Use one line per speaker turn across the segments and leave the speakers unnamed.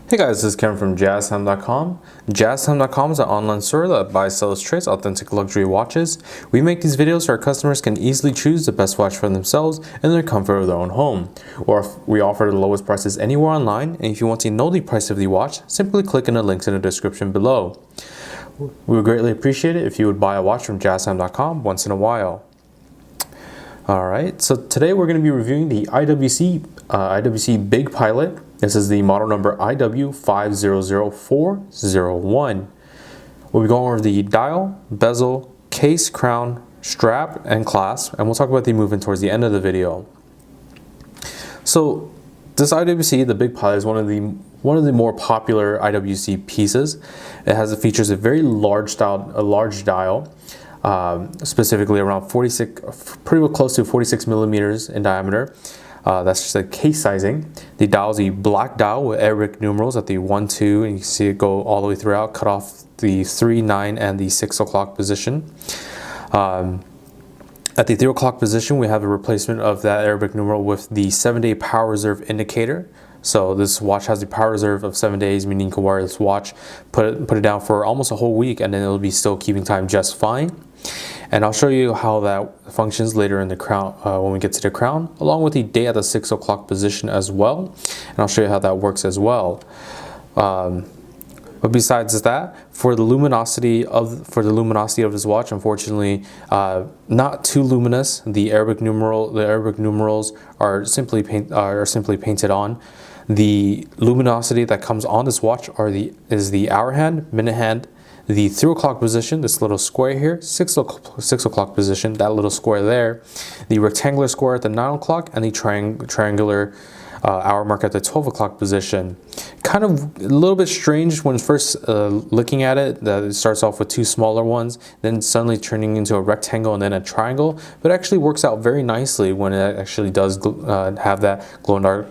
Hey guys, this is Karen from JazTime.com. JazTime.com is an online store that buys, sells, trades authentic luxury watches. We make these videos so our customers can easily choose the best watch for themselves in the comfort of their own home. Or if we offer the lowest prices anywhere online, and if you want to know the price of the watch, simply click on the links in the description below. We would greatly appreciate it if you would buy a watch from JazTime.com once in a while. Alright, so today we're going to be reviewing the IWC Big Pilot. This is the model number IW5004-01. We'll be going over the dial, bezel, case, crown, strap, and clasp, and we'll talk about the movement towards the end of the video. So this IWC, the Big Pilot, is one of the more popular IWC pieces. It features a very large dial, specifically around 46, pretty well close to 46 millimeters in diameter. That's just a case sizing. The dial is a black dial with Arabic numerals at the 1, 2, and you can see it go all the way throughout, cut off the 3, 9, and the 6 o'clock position. At the 3 o'clock position, we have a replacement of that Arabic numeral with the 7-day power reserve indicator. So this watch has the power reserve of 7 days, meaning you can wear this watch, put it down for almost a whole week, and then it'll be still keeping time just fine. And I'll show you how that functions later in the crown, when we get to the crown, along with the day at the 6 o'clock position as well. And I'll show you how that works as well. But besides that, for the luminosity of this watch, unfortunately, not too luminous. The Arabic numerals are simply painted on. The luminosity that comes on this watch is the hour hand, minute hand, the 3 o'clock position, this little square here, 6 o'clock position, that little square there, the rectangular square at the 9 o'clock, and the triangular hour mark at the 12 o'clock position. Kind of a little bit strange when first looking at it, that it starts off with two smaller ones, then suddenly turning into a rectangle and then a triangle, but it actually works out very nicely when it actually does have that glow in the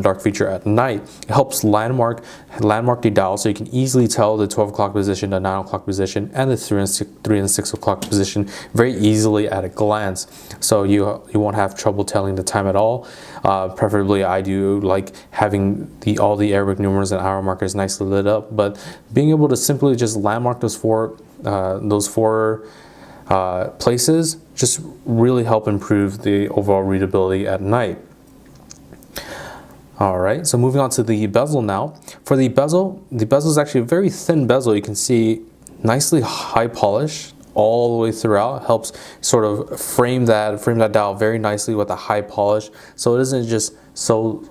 dark feature at night. It helps landmark the dial, so you can easily tell the 12 o'clock position, the 9 o'clock position, and the 3 and 6 o'clock position very easily at a glance. So you won't have trouble telling the time at all. Preferably, I do like having all the Arabic numerals and hour markers nicely lit up, but being able to simply just landmark those four places just really help improve the overall readability at night. Alright, so moving on to the bezel now. For the bezel is actually a very thin bezel. You can see nicely high polish all the way throughout. Helps sort of frame that dial very nicely with a high polish, so it isn't just so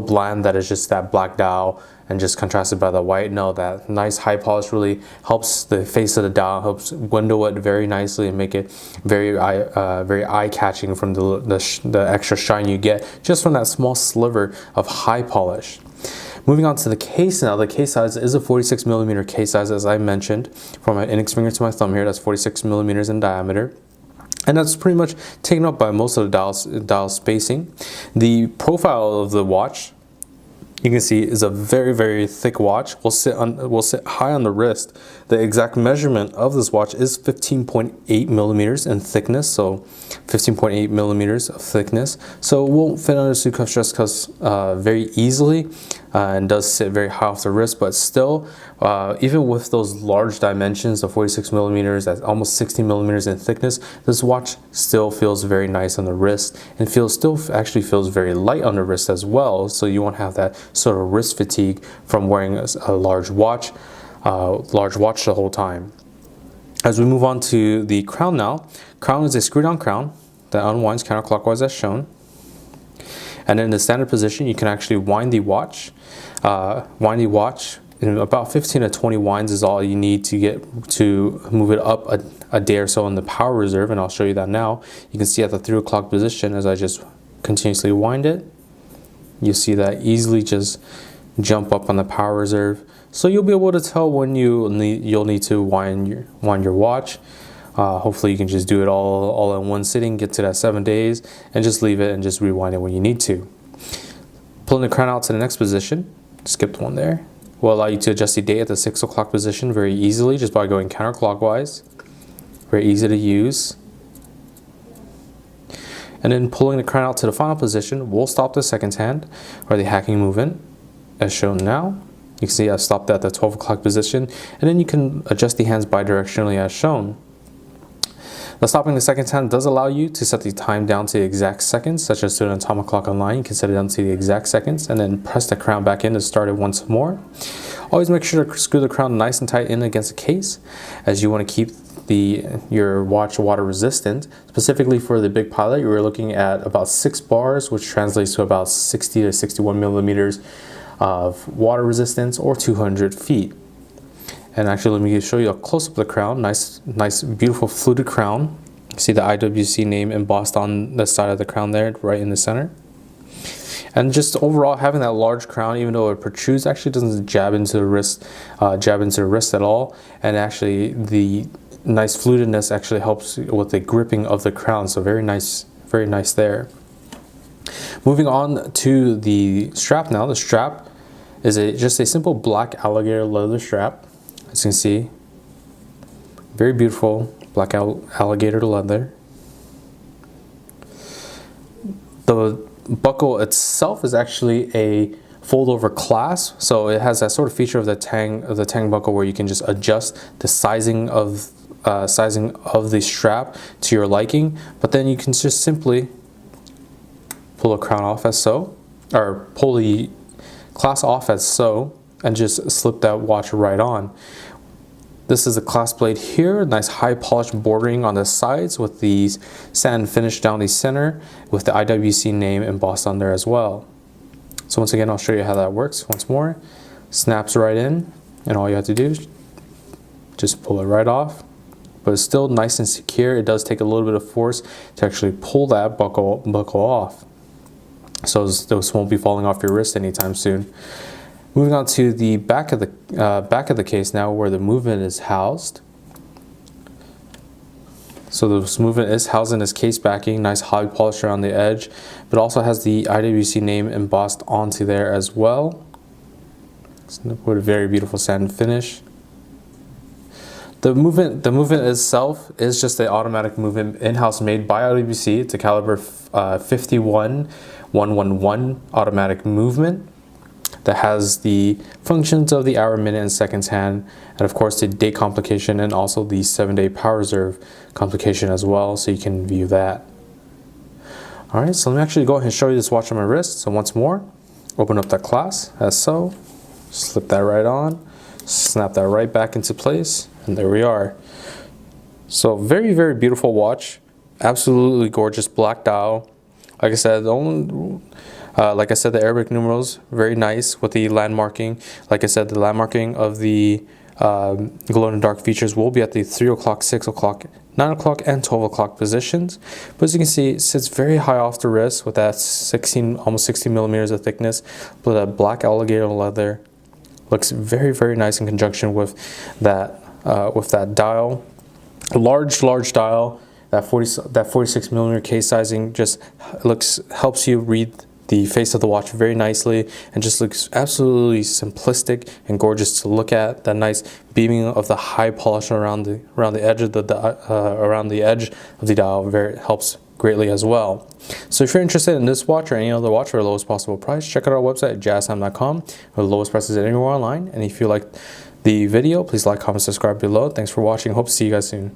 bland that it's just that black dial and just contrasted by the white. No, that nice high polish really helps the face of the dial, helps window it very nicely and make it very eye-catching from the extra shine you get just from that small sliver of high polish. Moving on to the case now. The case size is a 46 millimeter case size, as I mentioned. From my index finger to my thumb here, that's 46 millimeters in diameter. And that's pretty much taken up by most of the dial spacing. The profile of the watch, you can see, is a very, very thick watch. Will sit high on the wrist. The exact measurement of this watch is 15.8 millimeters in thickness, so 15.8 millimeters of thickness. So it won't fit under the cuff stress cuffs very easily, and does sit very high off the wrist. But still, even with those large dimensions of 46 millimeters, that's almost 60 millimeters in thickness, this watch still feels very nice on the wrist, and actually feels very light on the wrist as well. So you won't have that sort of wrist fatigue from wearing a large watch the whole time. As we move on to the crown now, crown is a screw-down crown that unwinds counterclockwise as shown. And in the standard position, you can actually wind the watch. In about 15 to 20 winds is all you need to move it up a day or so in the power reserve, and I'll show you that now. You can see at the 3 o'clock position, as I just continuously wind it, you see that easily just jump up on the power reserve. So you'll be able to tell when you'll need to wind your watch. Hopefully you can just do it all in one sitting, get to that 7 days, and just leave it and just rewind it when you need to. Pulling the crown out to the next position, skipped one there, will allow you to adjust the day at the 6 o'clock position very easily just by going counterclockwise. Very easy to use. And then pulling the crown out to the final position will stop the second hand or the hacking movement as shown now. You can see I stopped at the 12 o'clock position, and then you can adjust the hands bidirectionally as shown. The stopping the seconds hand does allow you to set the time down to the exact seconds, such as to an atomic clock online. You can set it down to the exact seconds and then press the crown back in to start it once more. Always make sure to screw the crown nice and tight in against the case, as you want to keep your watch water resistant. Specifically for the Big Pilot, you were looking at about 6 bars, which translates to about 60 to 61 millimeters of water resistance, or 200 feet. And actually, let me show you a close-up of the crown. Nice, beautiful fluted crown. See the IWC name embossed on the side of the crown there, right in the center. And just overall, having that large crown, even though it protrudes, actually doesn't jab into the wrist at all. And actually, the nice flutedness actually helps with the gripping of the crown. So very nice there. Moving on to the strap now. The strap is just a simple black alligator leather strap. As you can see, very beautiful black alligator leather. The buckle itself is actually a fold-over clasp, so it has that sort of feature of the Tang buckle where you can just adjust the sizing of the strap to your liking. But then you can just simply pull the crown off as so, or pull the clasp off as so, and just slip that watch right on. This is the clasp blade here, nice high polished bordering on the sides with the satin finish down the center with the IWC name embossed on there as well. So once again, I'll show you how that works once more. Snaps right in, and all you have to do is just pull it right off. But it's still nice and secure. It does take a little bit of force to actually pull that buckle off. So those won't be falling off your wrist anytime soon. Moving on to the back of the case now, where the movement is housed. So this movement is housed in this case backing, nice high polish around the edge, but also has the IWC name embossed onto there as well, with a very beautiful satin finish. The movement itself is just an automatic movement in-house made by IWC. It's a caliber 51111 automatic movement that has the functions of the hour, minute, and seconds hand, and of course the date complication, and also the 7-day power reserve complication as well, so you can view that. Alright, so let me actually go ahead and show you this watch on my wrist. So once more, open up that clasp as so, slip that right on, snap that right back into place, and there we are. So very, very beautiful watch, absolutely gorgeous black dial. Like I said, the Arabic numerals, very nice with the landmarking. Like I said, the landmarking of the glow-in-the-dark features will be at the 3 o'clock, 6 o'clock, 9 o'clock, and 12 o'clock positions. But as you can see, it sits very high off the wrist with that almost 16 millimeters of thickness, with that black alligator leather. Looks very, very nice in conjunction with that dial. A large dial. That 46 millimeter case sizing just helps you read the face of the watch very nicely, and just looks absolutely simplistic and gorgeous to look at. That nice beaming of the high polish around the edge of the dial helps greatly as well. So if you're interested in this watch or any other watch for the lowest possible price, check out our website at JazTime.com, for the lowest prices anywhere online. And if you like the video, please like, comment, subscribe below. Thanks for watching. Hope to see you guys soon.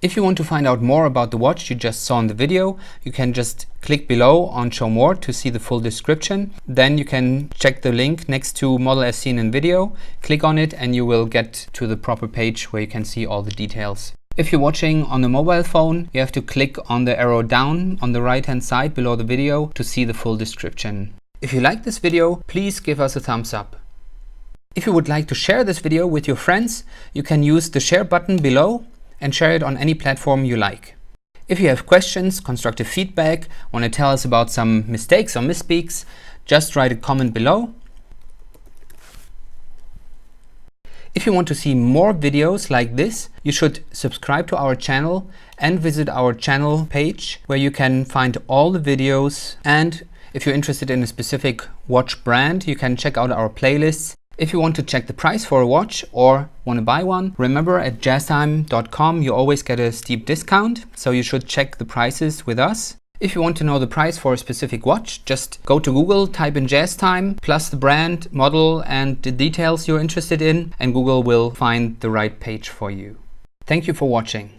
If you want to find out more about the watch you just saw in the video, you can just click below on Show More to see the full description. Then you can check the link next to model as seen in video, click on it, and you will get to the proper page where you can see all the details. If you're watching on a mobile phone, you have to click on the arrow down on the right hand side below the video to see the full description. If you like this video, please give us a thumbs up. If you would like to share this video with your friends, you can use the share button below and share it on any platform you like. If you have questions, constructive feedback, want to tell us about some mistakes or misspeaks, just write a comment below. If you want to see more videos like this, you should subscribe to our channel and visit our channel page, where you can find all the videos. And if you're interested in a specific watch brand, you can check out our playlists. If you want to check the price for a watch or want to buy one, remember at JazTime.com you always get a steep discount, so you should check the prices with us. If you want to know the price for a specific watch, just go to Google, type in JazTime, plus the brand, model, and the details you're interested in, and Google will find the right page for you. Thank you for watching.